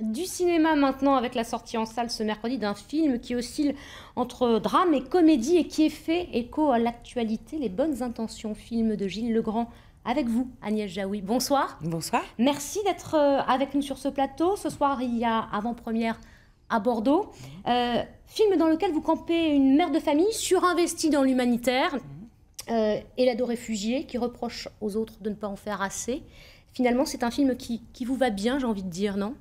Du cinéma maintenant, avec la sortie en salle ce mercredi d'un film qui oscille entre drame et comédie et qui est fait écho à l'actualité, Les Bonnes Intentions, film de Gilles Legrand. Avec vous, Agnès Jaoui. Bonsoir. Bonsoir. Merci d'être avec nous sur ce plateau. Ce soir, il y a avant-première à Bordeaux. Film dans lequel vous campez une mère de famille surinvestie dans l'humanitaire et l'aide aux réfugiés qui reproche aux autres de ne pas en faire assez. Finalement, c'est un film qui vous va bien, j'ai envie de dire, non?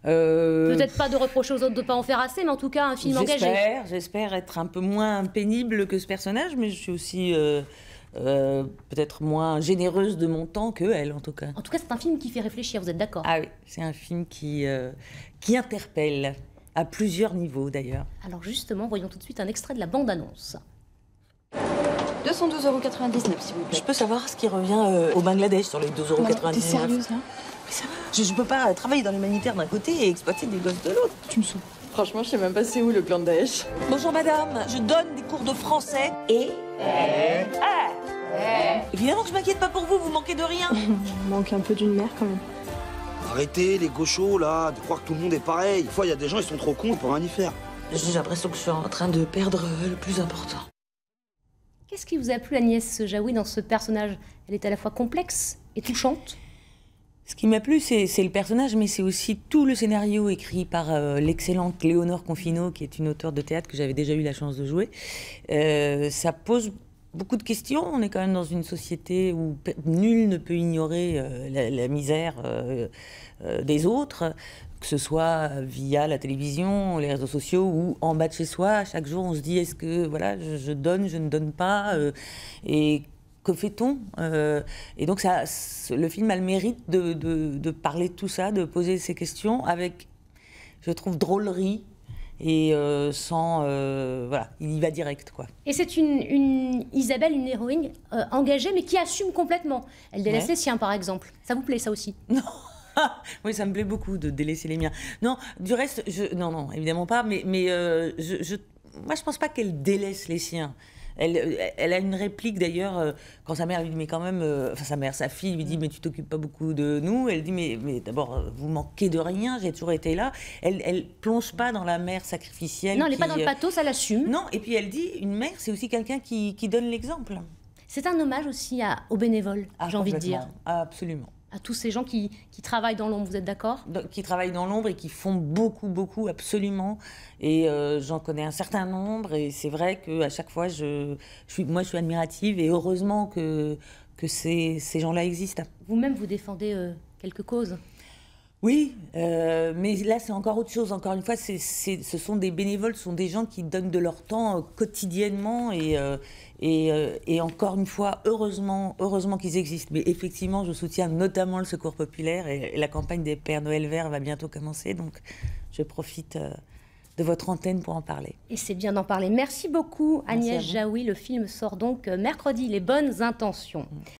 Peut-être pas de reprocher aux autres de ne pas en faire assez, mais en tout cas, un film engagé. J'espère être un peu moins pénible que ce personnage, mais je suis aussi peut-être moins généreuse de mon temps qu'elle, en tout cas. En tout cas, c'est un film qui fait réfléchir, vous êtes d'accord? Ah oui, c'est un film qui interpelle, à plusieurs niveaux d'ailleurs. Alors justement, voyons tout de suite un extrait de la bande-annonce. 212,99 € s'il vous plaît. Je peux savoir ce qui revient au Bangladesh sur les 2,99 €? T'es sérieuse là? Mais ça va, je peux pas travailler dans l'humanitaire d'un côté et exploiter des gosses de l'autre. Tu me saoules. Franchement, je sais même pas c'est où le plan de Daesh. Bonjour madame, je donne des cours de français et... Évidemment que je m'inquiète pas pour vous, vous manquez de rien. Il manque un peu d'une mère quand même. Arrêtez les gauchos là, de croire que tout le monde est pareil. Des fois, il y a des gens, ils sont trop cons pour rien y faire. J'ai l'impression que je suis en train de perdre le plus important. Qu'est-ce qui vous a plu, Agnès Jaoui, dans ce personnage? Elle est à la fois complexe et touchante. Ce qui m'a plu, c'est le personnage, mais c'est aussi tout le scénario écrit par l'excellente Léonore Confino, qui est une auteure de théâtre que j'avais déjà eu la chance de jouer. Ça pose beaucoup de questions. On est quand même dans une société où nul ne peut ignorer la misère des autres, que ce soit via la télévision, les réseaux sociaux ou en bas de chez soi. Chaque jour, on se dit, est-ce que voilà, je donne, je ne donne pas et que fait-on Et donc, le film a le mérite de parler de tout ça, de poser ces questions avec, je trouve, drôlerie et sans... voilà, il y va direct, quoi. Et c'est une Isabelle, une héroïne engagée, mais qui assume complètement. Elle délaisse les siens, par exemple. Ça vous plaît, ça aussi? Non. Oui, ça me plaît beaucoup de délaisser les miens. Non, du reste, non, évidemment pas, mais moi, je pense pas qu'elle délaisse les siens. Elle a une réplique d'ailleurs, quand sa mère lui dit, mais quand même, sa fille lui dit, mais tu t'occupes pas beaucoup de nous. Elle dit, mais d'abord, vous manquez de rien, j'ai toujours été là. Elle plonge pas dans la mère sacrificielle. Non, elle n'est pas dans le pathos, elle assume. Non, et puis elle dit, une mère, c'est aussi quelqu'un qui donne l'exemple. C'est un hommage aussi aux bénévoles, j'ai envie de dire. Absolument. À tous ces gens qui travaillent dans l'ombre, vous êtes d'accord? Qui travaillent dans l'ombre et qui font beaucoup, absolument. Et j'en connais un certain nombre. Et c'est vrai qu'à chaque fois, je suis admirative. Et heureusement que ces gens-là existent. Vous-même, vous défendez quelques causes. Oui, mais là, c'est encore autre chose. Encore une fois, ce sont des bénévoles, ce sont des gens qui donnent de leur temps quotidiennement. Et encore une fois, heureusement qu'ils existent. Mais effectivement, je soutiens notamment le Secours populaire. Et la campagne des Pères Noël verts va bientôt commencer. Donc, je profite de votre antenne pour en parler. Et c'est bien d'en parler. Merci beaucoup, Agnès Jaoui. Le film sort donc mercredi, Les Bonnes Intentions.